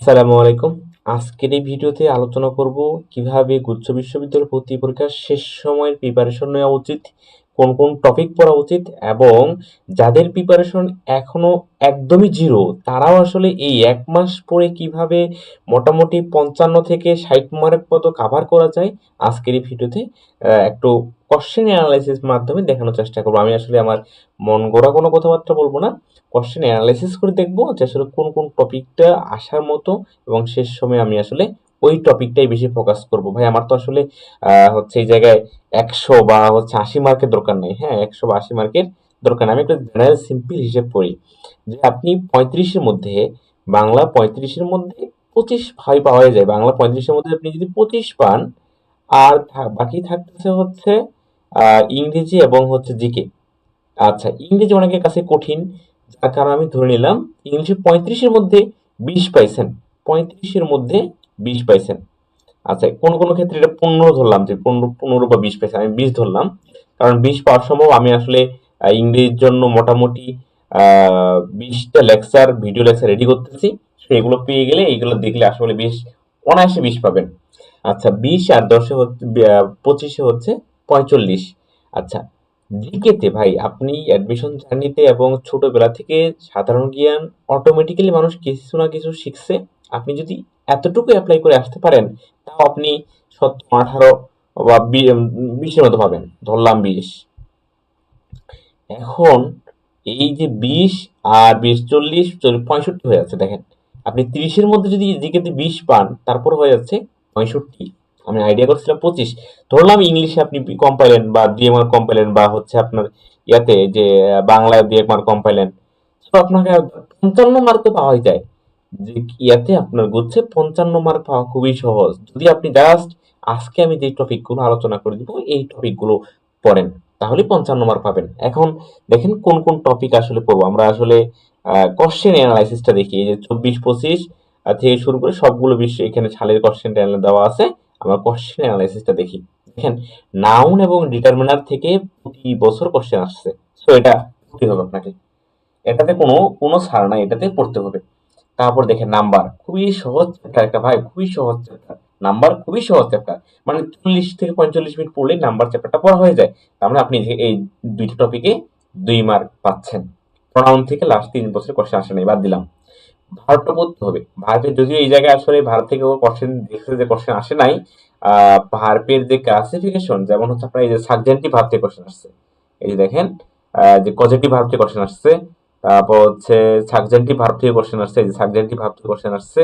আসসালামু আলাইকুম। আজকের এই ভিডিওতে আলোচনা করব কিভাবে গুচ্ছ বিশ্ববিদ্যালয় ভর্তি পরীক্ষার শেষ সময়ের প্রিপারেশন নেওয়া উচিত, কোন কোন টপিক পড়া উচিত এবং যাদের প্রিপারেশন এখনো একদমই জিরো তারাও আসলে এই এক মাস পরে কিভাবে মোটামুটি 55 থেকে 60 মার্ক মতো কাভার করা যায়। আজকের এই ভিডিওতে একটু কোশ্চেন অ্যানালাইসিস মাধ্যমে দেখানোর চেষ্টা করবো। আমি আসলে আমার মন গড়া কোনো কথাবার্তা বলবো না, কোশ্চেন অ্যানালাইসিস করে দেখবো যে আসলে কোন কোন টপিকটা আসার মতো এবং শেষ সময় আমি আসলে ওই টপিকটাই বেশি ফোকাস করব। ভাই আমার তো আসলে হচ্ছে এই জায়গায় 100 বা হচ্ছে 80 মার্কের দরকার নেই। হ্যাঁ, 100 বা 80 মার্কের দরকার নেই। আমি একটা জেনারেল সিম্পল হিসেব করি যে আপনি 35-এর মধ্যে বাংলা 35-এর মধ্যে 25 ভাই পাওয়া যায়। বাংলা 35-এর মধ্যে আপনি যদি 25 পান আর বাকি থাকতেছে হচ্ছে ইংরেজি এবং হচ্ছে জিকে। আচ্ছা, ইংরেজি অনেকের কাছে কঠিন, যার কারণে আমি ধরে নিলাম ইংলিশে 35-এর মধ্যে 20 পাইছেন। 35-এর মধ্যে 20 পাইছেন। আচ্ছা, কোন কোন ক্ষেত্রে এটা 15 ধরলাম, যে 15 বা 20 পাইছেন, আমি 20 ধরলাম। কারণ 20 পাওয়ার সম্ভব আমি আসলে ইংরেজির জন্য মোটামুটি 20টা লেকচার, ভিডিও লেকচার রেডি করতেছি। সেগুলো পেয়ে গেলে এইগুলো দেখলে আসলে 20 অনায়াসে 20 পাবেন। আচ্ছা, 20 আর 10-এ হচ্ছে 25-এ হচ্ছে 45। আচ্ছা, জিকেতে ভাই আপনি অ্যাডমিশন জার্নিতে এবং ছোটবেলা থেকে সাধারণ জ্ঞান অটোমেটিক্যালি মানুষ কিছু না কিছু শিখছে। আপনি যদি এতটুকু অ্যাপ্লাই করে আসতে পারেন তাও আপনি 17, 18 বা 20-এর মতো পাবেন, ধরলাম 20। এখন এই যে 20 আর 20, 40, 65 হয়ে যাচ্ছে। দেখেন, আপনি 30-এর মধ্যে যদি জিকেতে 20 পান তারপর হয়ে যাচ্ছে 65। আমি আইডিয়া করছিলাম 25। ধরলাম ইংলিশে আপনি কম পাইলেন বা 2 মার্ক কম পাইলেন, বা হচ্ছে আপনার ইয়াতে যে বাংলায় 2 মার্ক কম পাইলেন, তো আপনাকে 55 মার্ক তো পাওয়াই যায়। যে ইয়াতে আপনার গুচ্ছে 55 মার্ক পাওয়া খুবই সহজ, যদি আপনি জাস্ট আজকে আমি যে টপিকগুলো আলোচনা করে দিব এই টপিকগুলো পড়েন, তাহলে 55 মার্ক পাবেন। এখন দেখেন কোন কোন টপিক আসলে পড়বো আমরা। আসলে কোশ্চেন অ্যানালাইসিসটা দেখি, এই যে 24-25 থেকে শুরু করে সবগুলো বিষয় এখানে ছালের কোশ্চেন দেওয়া আছে। আমরা কোশ্চেন অ্যানালাইসিসটা দেখি। দেখেন, নাউন এবং ডিটারমিনার থেকে প্রতি বছর কোশ্চেন আসছে, তো এটা পড়তে হবে আপনাকে। এটাতে কোনো কোনো ছাড় নাই, এটাতে পড়তে হবে। তারপর দেখেন নাম্বার, খুবই সহজ চ্যাপ্টার একটা ভাই, খুবই সহজ চ্যাপ্টার। নাম্বার খুবই সহজ চ্যাপ্টার, মানে 40 থেকে 45 মিনিট পড়লেই নাম্বার চ্যাপ্টারটা পড়া হয়ে যায়। তার মানে আপনি এই দুইটা টপিকে 2 মার্ক পাচ্ছেন। প্রোনাউন থেকে লাস্ট 3 বছর কোশ্চেন আসে নাই, বাদ দিলাম। ভার্বটা পড়তে হবে। ভার্বের যদিও এই জায়গায় আসলে ভার্ব থেকে কোশ্চেন দেখছে যে কোশ্চেন আসে নাই। ভার্বের যে ক্লাসিফিকেশন, যেমন হচ্ছে আপনার এই যে সাবজেক্টিভ ভার্ব থেকে কোশ্চেন আসছে। এই যে দেখেন, যে পজিটিভ ভার্ব থেকে কোশ্চেন আসছে, তারপর হচ্ছে সাবজেক্টিভ ভার্ব থেকে কোশ্চেন আসছে, এই যে সাবজেক্টিভ ভার্ব থেকে কোশ্চেন আসছে।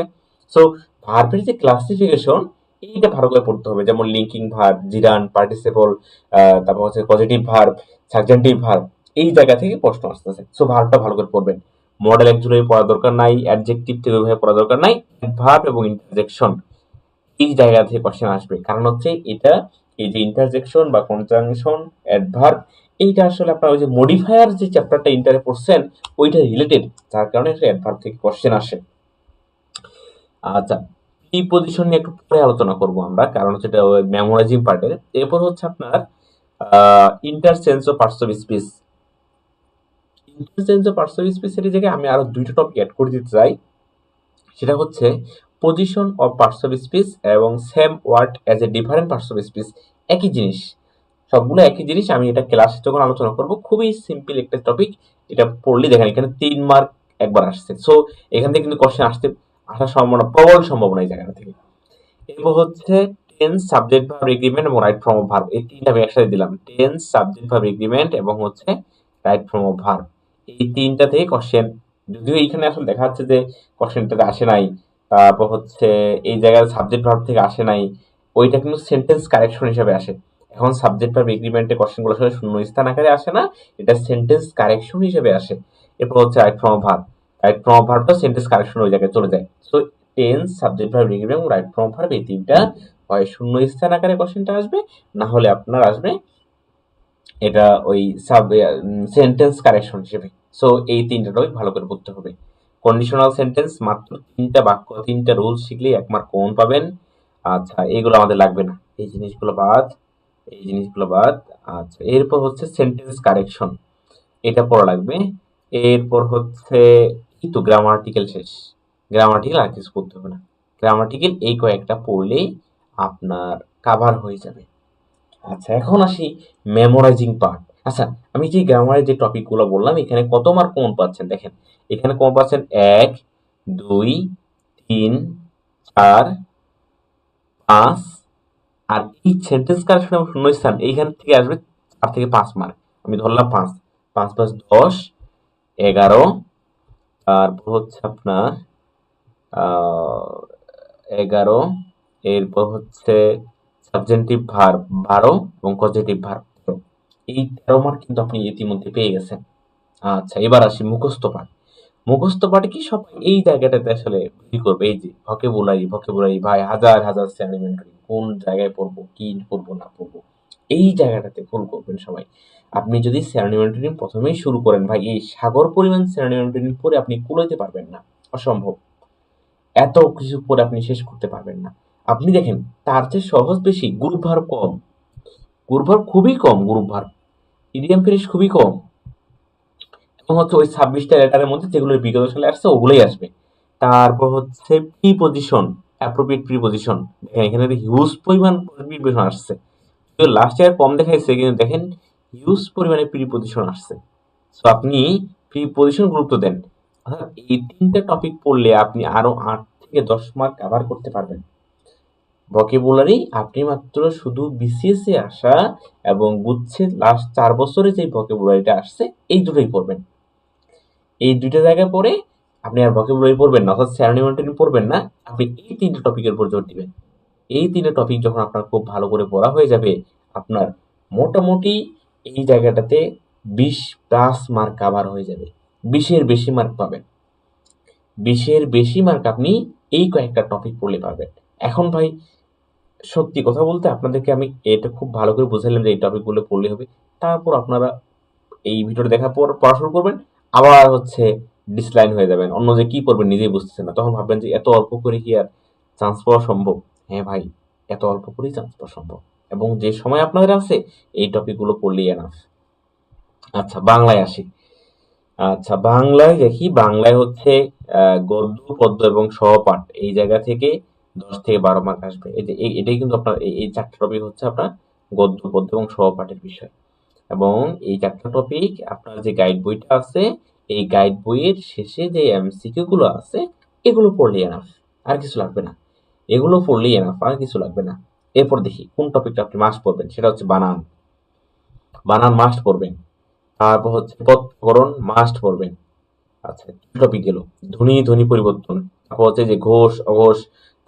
সো ভার্বের যে ক্লাসিফিকেশন এইটা ভালো করে পড়তে হবে, যেমন লিঙ্কিং ভার্ব, জিরান, পার্টিসিপল, তারপর হচ্ছে পজিটিভ ভার্ব, সাবজেক্টিভ ভার্ব, এই জায়গা থেকে প্রশ্ন আসতেছে। সো ভার্বটা ভালো করে পড়বেন। মডেল অ্যাকচুয়ালি পড়া দরকার নাই, অ্যাডজেক্টিভ থেকে ওইভাবে পড়া দরকার নাই। ভার্ব এবং ইন্টারজেকশন এই জায়গা থেকে কোশ্চেন আসবে, কারণ হচ্ছে এটা, এই যে ইন্টারজেকশন বা কনজাংশন, অ্যাডভার্ব, এইটা আসলে আপনার ওই যে মডিফায়ার যে চ্যাপ্টারটা ইন্টারে পড়ছেন ওইটা রিলেটেড, যার কারণে এটা অ্যাডভার্ব থেকে কোশ্চেন আসে। আচ্ছা, প্রিপজিশন নিয়ে একটু পরে আলোচনা করব আমরা, কারণ হচ্ছে এটা মেমোরাইজিং পার্টের। এরপর হচ্ছে আপনার interchange of parts of speech. Interchange of parts of স্পিচের জায়গায় আমি আরো দুইটা টপিক অ্যাড করে দিতে চাই। সেটা হচ্ছে position of parts of speech এবং same word as a different parts of speech. একই জিনিস, সবগুলো একই জিনিস। আমি এটা ক্লাসে যখন আলোচনা করব, খুবই সিম্পল একটা টপিক। এটা পড়লে দেখেন এখানে 3 মার্ক একবার আসছে। সো এখান থেকে কিন্তু কোশ্চেন আসার সম্ভাবনা, প্রবল সম্ভাবনা এই জায়গা থেকে। এরপর হচ্ছে টেন্স, সাবজেক্ট ভার্ব, এগ্রিমেন্ট এবং রাইট ফর্ম অফ ভার্ব, এই তিনটা আমি একসাথে দিলাম। টেন্স, সাবজেক্ট ভার্ব, এগ্রিমেন্ট এবং হচ্ছে রাইট ফর্ম অফ ভার্ব, এই তিনটা থেকে কোশ্চেন। যদিও এইখানে আসলে দেখা যাচ্ছে যে কোশ্চেনটাতে আসে নাই, তারপর হচ্ছে এই জায়গায় সাবজেক্ট ভার্ব থেকে আসে নাই, ওইটা কিন্তু সেন্টেন্স কারেকশন হিসেবে আসে। এখন সাবজেক্ট ভার্ব এগ্রিমেন্টে কোশ্চেনগুলো আসলে শূন্য স্থান আকারে আসে না, এটা সেন্টেন্স কারেকশন হিসেবে আসে। এরপর হচ্ছে right form of verb, right form of ভার্বটা সেন্টেন্স কারেকশন ওই জায়গায় চলে যায়। So tense, subject verb, agreement এবং রাইট ফর্ম অফ ভার্ব, এই তিনটা হয় শূন্য স্থান আকারে কোশ্চেনটা আসবে, না হলে আপনার আসবে এটা ওই সেন্টেন্স কারেকশন হিসেবে। সো এই তিনটা টপিক ভালো করে পড়তে হবে। কন্ডিশনাল সেন্টেন্স মাত্র 3টা বাক্য, 3টা রুলস শিখলেই 1 মার্ক কমন পাবেন। আচ্ছা, এগুলো আমাদের লাগবে না, এই জিনিসগুলো বাদ, এই জিনিসগুলো বাদ। আচ্ছা, এরপর হচ্ছে সেন্টেন্স কারেকশন, এটা পড়া লাগবে। এরপর হচ্ছে এই তো গ্রামার আর্টিকেল শেষ। গ্রামাটিক্যাল আর কিছু করতে হবে না। গ্রামাটিক্যাল এই কয়েকটা পড়লেই আপনার কাভার হয়ে যাবে। আচ্ছা, এখন আসি মেমোরাইজিং পার্ট। আচ্ছা, আমি যে গ্রামারের যে টপিকগুলো বললাম এখানে কত মার্ক কমন পাচ্ছেন দেখেন। এখানে কমন পাচ্ছেন 1, 2, 3, 4, 5। আর এই সেন্টেন্স কারেকশন এবং শূন্যস্থান এইখান থেকে আসবে 4 থেকে 5 মার্ক। আমি ধরলাম 5, 5 5 10, 11। তারপর হচ্ছে আপনার 11, এরপর হচ্ছে সাবজেন্টিভ ভার্ব 12 এবং পজিটিভ ভার্ব 13। এই 13 মার্ক কিন্তু আপনি ইতিমধ্যে পেয়ে গেছেন। আচ্ছা, এবার আসি মুখস্থ পাঠ। মুখস্থ পাঠে কি সব এই জায়গাটাতে আসলে ভুল করবে, এই যে ভকেবুলারি ভাই হাজার হাজার সেন্টিমেন্টারি কোন জায়গায় পড়বো কি পড়বো না পড়বো, এই জায়গাটাতে ভুল করবেন সবাই। আপনি যদি সেন্টিমেন্টারি প্রথমেই শুরু করেন ভাই, এই সাগর পরিমাণ সেন্টিমেন্টারি পরে আপনি কুলাইতে পারবেন না, অসম্ভব। এত কিছু পরে আপনি শেষ করতে পারবেন না। আপনি দেখেন তার চেয়ে সহজ বেশি, গ্রুপ ভার্ব কম, গ্রুপ ভার্ব খুবই কম, গ্রুপ ভার্ব ইডিয়াম ফ্রেজ খুবই কম, এবং হচ্ছে ওই 26টা লেটারের মধ্যে যেগুলো বিগত সালে আসছে ওগুলোই আসবে। তারপর হচ্ছে প্রিপজিশন, অ্যাপ্রোপ্রিয়েট প্রিপজিশন, দেখেন এখানে হিউজ পরিমাণ প্রিপজিশন আসছে। তো লাস্ট ইয়ার কম দেখাইছে, কিন্তু দেখেন হিউজ পরিমাণে প্রিপজিশন আসছে। তো আপনি প্রিপজিশন গুরুত্ব দেন। অর্থাৎ এই 3টা টপিক পড়লে আপনি আরো 8 থেকে 10 মার্ক কভার করতে পারবেন। ভকেবুলারি আপনি মাত্র শুধু বিসিএস এ আসা এবং গুচ্ছের লাস্ট 4 বছরে যে ভকেবুলারিটা আসছে এই দুটোই পড়বেন। এই দুইটা জায়গায় পড়ে আপনি আর ভকেবুলারি পড়বেন না, অর্থাৎ স্যারোনিমেন্টারি পড়বেন না, আপনি এই 3টে টপিকের উপর জোর দিবেন। এই 3টে টপিক যখন আপনার খুব ভালো করে পড়া হয়ে যাবে, আপনার মোটামুটি এই জায়গাটাতে 20+ মার্ক কভার হয়ে যাবে। 20-এর বেশি মার্ক পাবেন। 20-এর বেশি মার্ক আপনি এই কয়েকটা টপিক পড়লে পাবেন। এখন ভাই সত্যি কথা বলতে আপনাদেরকে আমি এটা খুব ভালো করে বুঝাইলাম যে এই টপিকগুলো পড়লে হবে। তারপর আপনারা এই ভিডিওটা দেখার পর পড়া শুরু করবেন, আবার হচ্ছে ডিসলাইন হয়ে যাবেন, অন্য যে কি করবেন নিজেই বুঝতেছেন না। তখন ভাববেন যে এত অল্প করে কি আর চান্স পাওয়া সম্ভব? হ্যাঁ ভাই, এত অল্প করেই চান্স পাওয়া সম্ভব, এবং যে সময় আপনাদের আছে এই টপিকগুলো পড়লেই এনাফ। আচ্ছা, বাংলায় আসি। আচ্ছা, বাংলায় দেখি। বাংলায় হচ্ছে গদ্য পদ্য এবং সহপাঠ এই জায়গা থেকে 10 থেকে 12 মার্ক আসবে। এই যে এটাই কিন্তু আপনার এই 4টা টপিক হচ্ছে আপনার গদ্য পদ্য এবং সহপাঠের বিষয়। এবং এই 4টা টপিক আপনার যে গাইড বইটা আছে, এই গাইড বইয়ের শেষে যে এমসিকিউ গুলো আছে এগুলো পড়লেই এনাফ, আর কিছু লাগবে না। এগুলো পড়লেই এনাফ, আর কিছু লাগবে না। এরপর দেখি কোন টপিকটা আপনি মাস্ট পড়বেন, সেটা হচ্ছে বানান। বানান মাস্ট পড়বেন। তারপর হচ্ছে পদকরণ মাস্ট পড়বেন। আচ্ছা, টপিক গেল। ধ্বনি ধ্বনি পরিবর্তন, তারপর হচ্ছে যে ঘোষ অঘোষ,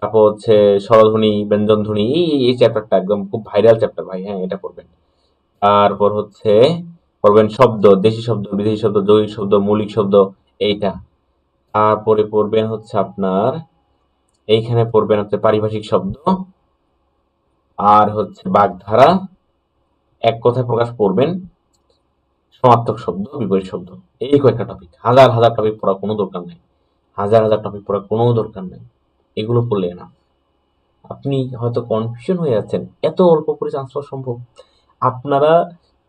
তারপর হচ্ছে স্বরধ্বনি ব্যঞ্জন ধ্বনি, এই চ্যাপ্টারটা একদম খুব ভাইরাল চ্যাপ্টার ভাই, হ্যাঁ এটা পড়বেন। তারপর হচ্ছে পড়বেন শব্দ, দেশি শব্দ বিদেশি শব্দ যৌগিক শব্দ মৌলিক শব্দ এইটা। তারপরে পড়বেন হচ্ছে আপনার এইখানে পড়বেন হচ্ছে পারিভাষিক শব্দ, আর হচ্ছে বাগধারা, এক কথায় প্রকাশ পড়বেন, সমার্থক শব্দ বিপরীত শব্দ। এই কয়েকটা টপিক, হাজার হাজার টপিক পড়ার কোনো দরকার নেই, হাজার হাজার টপিক পড়ার কোনো দরকার নেই। এগুলো পড়লে না। আপনি হয়তো কনফিউশন হয়ে যাচ্ছেন, এত অল্প করে চান্স পাওয়া সম্ভব? আপনারা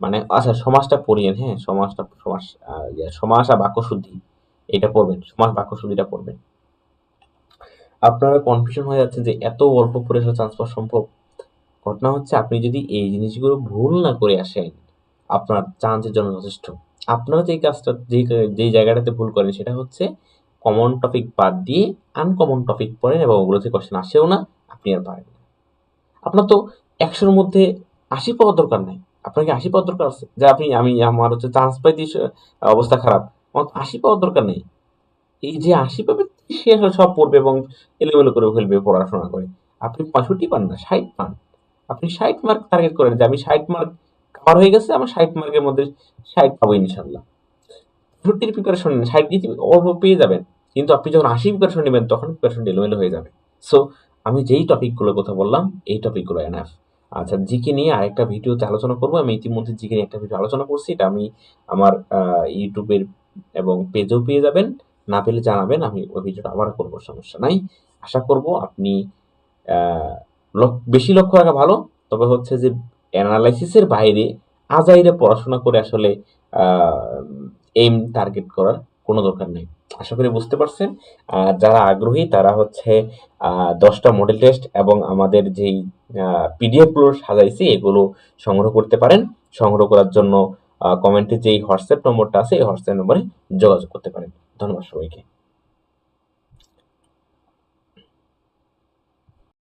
মানে আচ্ছা সমাজটা পড়িয়েন, হ্যাঁ সমাস আর বাক্য শুদ্ধি এটা পড়বেন, সমাস বাক্য শুদ্ধিটা পড়বেন। আপনারা কনফিউশন হয়ে যাচ্ছে যে এত অল্প করে চান্স পাওয়া সম্ভব? ঘটনা হচ্ছে আপনি যদি এই জিনিসগুলো ভুল না করে আসেন, আপনার চান্সের জন্য যথেষ্ট। আপনারা যে কাজটা যেই জায়গাটাতে ভুল করেন সেটা হচ্ছে কমন টপিক বাদ দিয়ে আনকমন টপিক পড়েন এবং ওগুলোতে কোশ্চেন আসেও না, আপনি আর পারেন না। আপনার তো 100-র মধ্যে 80 পাওয়ার দরকার নাই। আপনার কি 80 পাওয়ার দরকার আছে? যে আমার হচ্ছে চান্স পাইতে অবস্থা খারাপ। আমার তো 80 পাওয়ার দরকার নেই। এই যে 80 পাবে সে আসলে সব পড়বে এবং এলোমেলো করে ফেলবে পড়াশোনা করে। আপনি 65 পান না, 60 পান। আপনি 60 মার্ক টার্গেট করেন যে আমি 60 মার্ক কভার হয়ে গেছে, আমার 60 মার্কের মধ্যে 60 পাবো ইনশাআল্লাহ। 65 এর প্রিপারেশন নেন, 60 দিয়ে অল্প পেয়ে যাবেন। কিন্তু আপনি যখন 80 প্রিপারেশন নেবেন তখন প্রিপারেশন এলোমেলো হয়ে যাবে। সো আমি যেই টপিকগুলোর কথা বললাম এই টপিকগুলো এনাফ। আচ্ছা, জিকে নিয়ে আরেকটা ভিডিওতে আলোচনা করব। আমি ইতিমধ্যে জিকে নিয়ে একটা ভিডিও আলোচনা করছি, এটা আমি আমার ইউটিউবের এবং পেজেও পেয়ে যাবেন। না পেলে জানাবেন, আমি ওই ভিডিওটা আবার করবো, সমস্যা নাই। আশা করব আপনি আহ, বেশি লক্ষ্য রাখা ভালো, তবে হচ্ছে যে অ্যানালাইসিসের বাইরে আজাইরে পড়াশোনা করে আসলে এইম টার্গেট করার কোনো দরকার নেই। আশা করি বুঝতে পারছেন। যারা আগ্রহী তারা হচ্ছে 10টা মডেল টেস্ট এবং আমাদের যেই পিডিএফগুলো সাজাইছি এগুলো সংগ্রহ করতে পারেন। সংগ্রহ করার জন্য কমেন্টে যেই হোয়াটসঅ্যাপ নম্বরটা আছে এই হোয়াটসঅ্যাপ নম্বরে যোগাযোগ করতে পারেন। ধন্যবাদ সবাইকে।